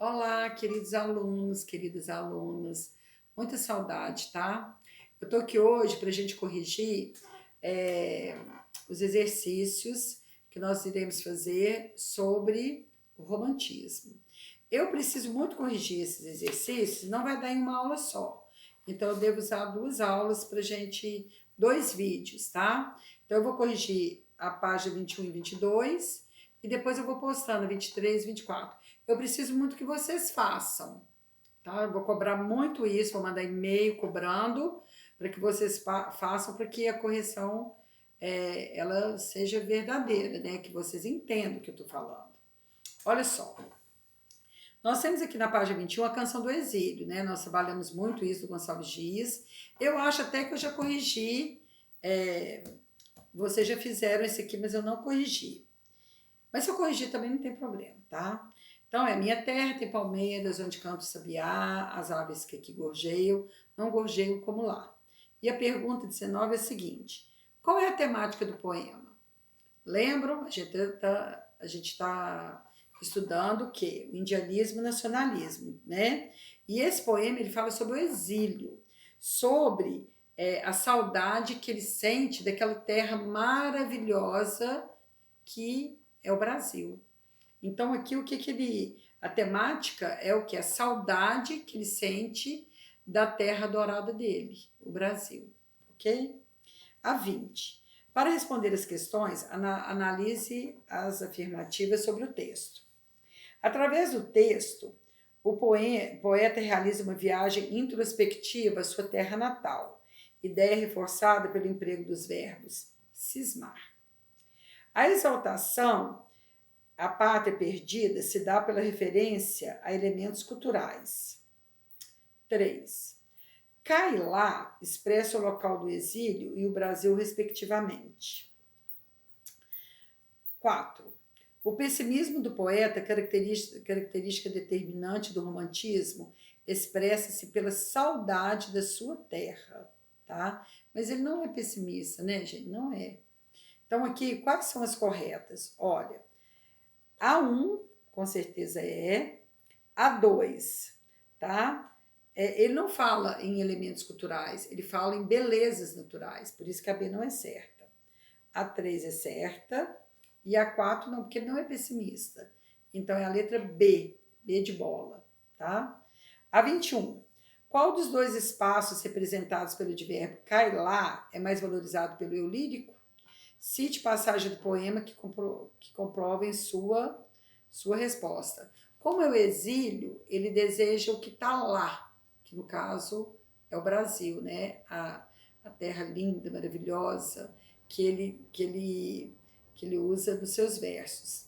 Olá, queridos alunos, queridas alunas, muita saudade, tá? Eu tô aqui hoje para a gente corrigir é, os exercícios que nós iremos fazer sobre o romantismo. Eu preciso muito corrigir esses exercícios, não vai dar em uma aula só. Então, eu devo usar duas aulas para gente, dois vídeos, tá? Então, eu vou corrigir a página 21 e 22 e depois eu vou postando 23 e 24. Eu preciso muito que vocês façam, tá? Eu vou cobrar muito isso, vou mandar e-mail cobrando para que vocês façam, para que a correção ela seja verdadeira, né? Que vocês entendam o que eu estou falando. Olha só, nós temos aqui na página 21 a canção do exílio, né? Nós trabalhamos muito isso do Gonçalves Dias. Eu acho até que eu já corrigi, vocês já fizeram esse aqui, mas eu não corrigi. Mas se eu corrigir também não tem problema, tá? Então, é minha terra tem palmeiras, onde canto o sabiá, as aves que aqui gorjeiam, não gorjeiam como lá. E a pergunta 19 é a seguinte: qual é a temática do poema? Lembram? A gente tá estudando o quê? O indianismo e nacionalismo, né? E esse poema ele fala sobre o exílio, sobre a saudade que ele sente daquela terra maravilhosa que é o Brasil. Então, aqui o que, que ele. A temática é o que? A saudade que ele sente da terra dourada dele, o Brasil. Ok? A 20. Para responder as questões, analise as afirmativas sobre o texto. Através do texto, o poeta realiza uma viagem introspectiva à sua terra natal, ideia reforçada pelo emprego dos verbos cismar. A exaltação à pátria perdida se dá pela referência a elementos culturais. 3. Lá expressa o local do exílio e o Brasil, respectivamente. 4. O pessimismo do poeta, característica determinante do romantismo, expressa-se pela saudade da sua terra, tá? Mas ele não é pessimista, né, gente? Não é. Então, aqui, quais são as corretas? Olha, A1, com certeza é. A2, tá? Ele não fala em elementos culturais, ele fala em belezas naturais, por isso que a B não é certa. A3 é certa e a 4 não, porque ele não é pessimista. Então é a letra B, B de bola, tá? A 21. Qual dos dois espaços representados pelo advérbio cai lá é mais valorizado pelo eu lírico? Cite passagem do poema que comprovem sua resposta. Como é o exílio, ele deseja o que está lá, que no caso é o Brasil, né? A terra linda, maravilhosa, que ele usa nos seus versos.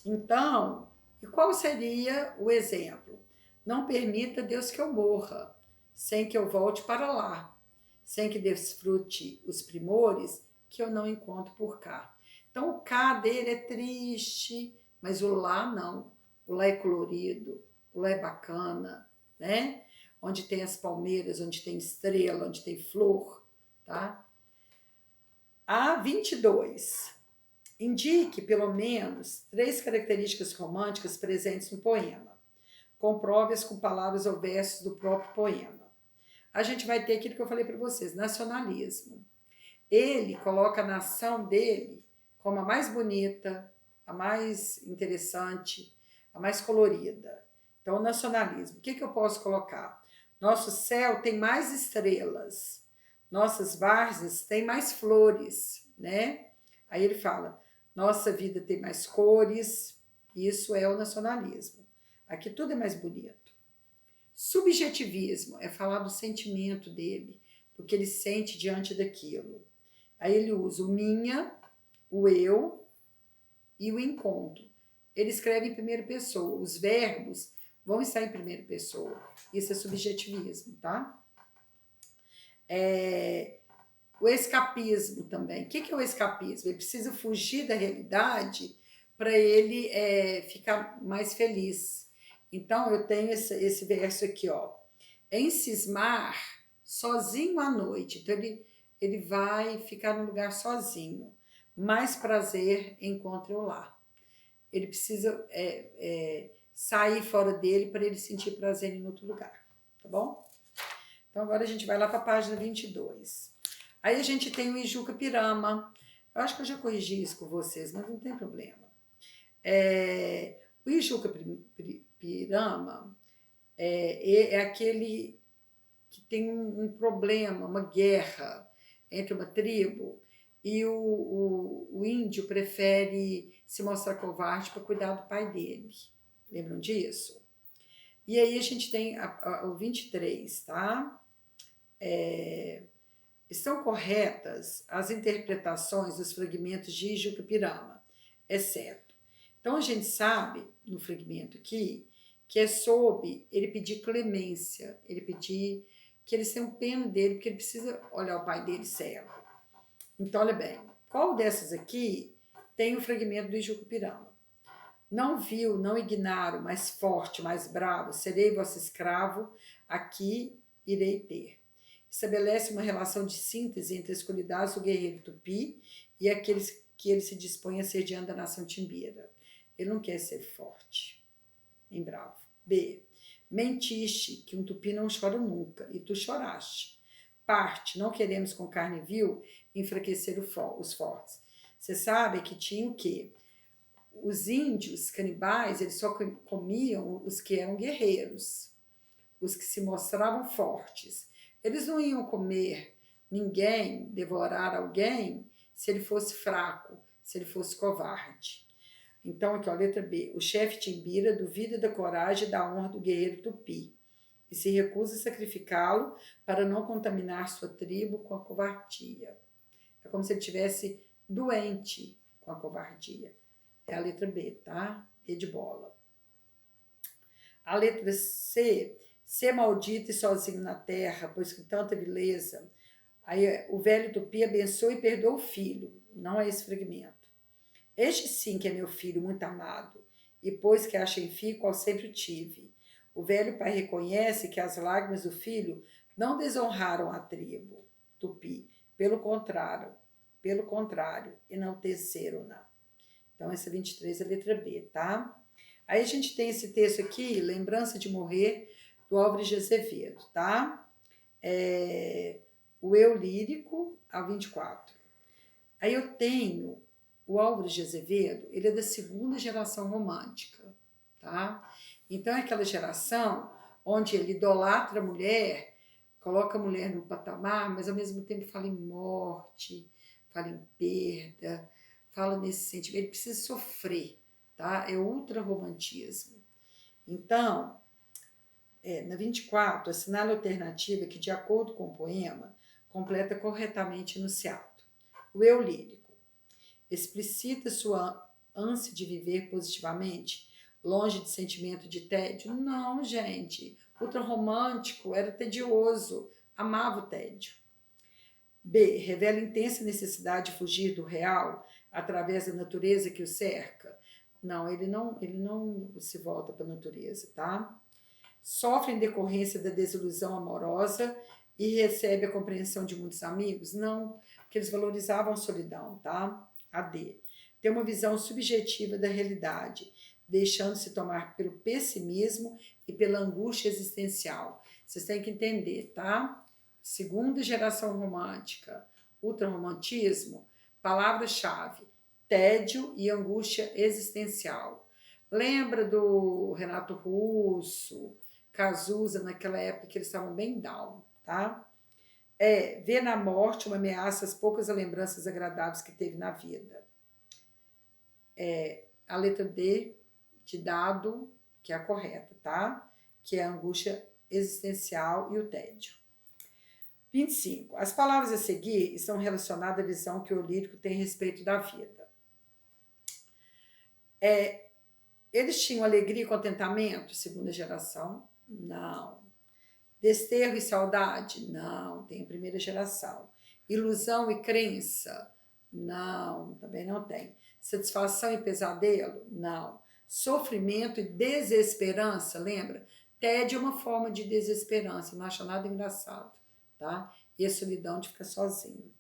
Então, e qual seria o exemplo? Não permita, Deus, que eu morra, sem que eu volte para lá, sem que desfrute os primores que eu não encontro por cá. Então, o cá dele é triste, mas o lá não. O lá é colorido, o lá é bacana, né? Onde tem as palmeiras, onde tem estrela, onde tem flor, tá? A 22. Indique pelo menos 3 características românticas presentes no poema. Comprove-as com palavras ou versos do próprio poema. A gente vai ter aquilo que eu falei para vocês, nacionalismo. Ele coloca a nação dele como a mais bonita, a mais interessante, a mais colorida. Então, o nacionalismo. O que eu posso colocar? Nosso céu tem mais estrelas, nossas várzeas têm mais flores, né? Aí ele fala, nossa vida tem mais cores, isso é o nacionalismo. Aqui tudo é mais bonito. Subjetivismo é falar do sentimento dele, do que ele sente diante daquilo. Aí ele usa o minha, o eu e o encontro. Ele escreve em primeira pessoa. Os verbos vão estar em primeira pessoa. Isso é subjetivismo, tá? O escapismo também. O que é o escapismo? Ele precisa fugir da realidade para ele ficar mais feliz. Então, eu tenho esse verso aqui, ó. Em cismar, sozinho à noite. Então, ele vai ficar num lugar sozinho. Mais prazer encontre-o lá. Ele precisa sair fora dele para ele sentir prazer em outro lugar, tá bom? Então agora a gente vai lá para a página 22. Aí a gente tem o Ijuca Pirama. Eu acho que eu já corrigi isso com vocês, mas não tem problema. O Ijuca Pirama é aquele que tem um problema, uma guerra entre uma tribo e o índio prefere se mostrar covarde para cuidar do pai dele. Lembram disso? E aí a gente tem o 23, tá? Estão corretas as interpretações dos fragmentos de Ijuca Pirama, exceto. Então a gente sabe, no fragmento aqui, que é sobre ele pedir clemência, ele pedir que eles tenham pena dele, porque ele precisa olhar o pai dele cego. Então, olha bem, qual dessas aqui tem o fragmento do Ijuca Pirama? Não viu, não ignaro, mais forte, mais bravo, serei vosso escravo, aqui irei ter. Estabelece uma relação de síntese entre as qualidades do guerreiro tupi e aqueles que ele se dispõe a ser diante da nação timbira. Ele não quer ser forte, nem bravo. B. Mentiste que um tupi não chora nunca, e tu choraste. Parte, não queremos com carne vil enfraquecer os fortes. Você sabe que tinha o quê? Os índios canibais, eles só comiam os que eram guerreiros, os que se mostravam fortes. Eles não iam comer ninguém, devorar alguém, se ele fosse fraco, se ele fosse covarde. Então, aqui, ó, letra B. O chefe Timbira duvida da coragem e da honra do guerreiro tupi e se recusa a sacrificá-lo para não contaminar sua tribo com a covardia. É como se ele estivesse doente com a covardia. É a letra B, tá? B de bola. A letra C. Ser maldito e sozinho na terra, pois com tanta vileza. Aí o velho tupi abençoa e perdoa o filho. Não é esse fragmento. Este sim que é meu filho muito amado, e pois que acha em filho, qual sempre tive. O velho pai reconhece que as lágrimas do filho não desonraram a tribo tupi, pelo contrário, enalteceram-na. Então, essa 23 é a letra B, tá? Aí a gente tem esse texto aqui, Lembrança de Morrer, do Álvares de Azevedo, tá? O Eu Lírico, ao 24. Aí eu tenho o Álvares de Azevedo, ele é da segunda geração romântica, tá? Então é aquela geração onde ele idolatra a mulher, coloca a mulher no patamar, mas ao mesmo tempo fala em morte, fala em perda, fala nesse sentimento, ele precisa sofrer, tá? É ultra-romantismo. Então, na 24, assinale a alternativa que, de acordo com o poema, completa corretamente o enunciado. O eu lírico explicita sua ânsia de viver positivamente, longe de sentimento de tédio? Não, gente. Ultra-romântico, era tedioso, amava o tédio. B. Revela intensa necessidade de fugir do real através da natureza que o cerca? Não, ele não se volta para a natureza, tá? Sofre em decorrência da desilusão amorosa e recebe a compreensão de muitos amigos? Não, porque eles valorizavam a solidão, tá? A D. Tem uma visão subjetiva da realidade, deixando-se tomar pelo pessimismo e pela angústia existencial. Vocês têm que entender, tá? Segunda geração romântica, ultrarromantismo, palavra-chave, tédio e angústia existencial. Lembra do Renato Russo, Cazuza, naquela época que eles estavam bem down, tá? Ver na morte uma ameaça às poucas lembranças agradáveis que teve na vida. A letra D de dado, que é a correta, tá? Que é a angústia existencial e o tédio. 25. As palavras a seguir estão relacionadas à visão que o lírico tem a respeito da vida. Eles tinham alegria e contentamento, segunda geração? Não. Desterro e saudade? Não, tem a primeira geração. Ilusão e crença? Não, também não tem. Satisfação e pesadelo? Não. Sofrimento e desesperança? Lembra? Tédio é uma forma de desesperança, não acha nada engraçado, tá? E a solidão de ficar sozinho.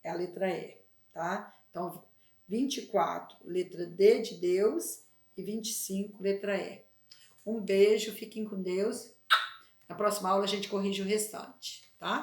É a letra E, tá? Então, 24, letra D de Deus, e 25, letra E. Um beijo, fiquem com Deus. Na próxima aula a gente corrige o restante, tá?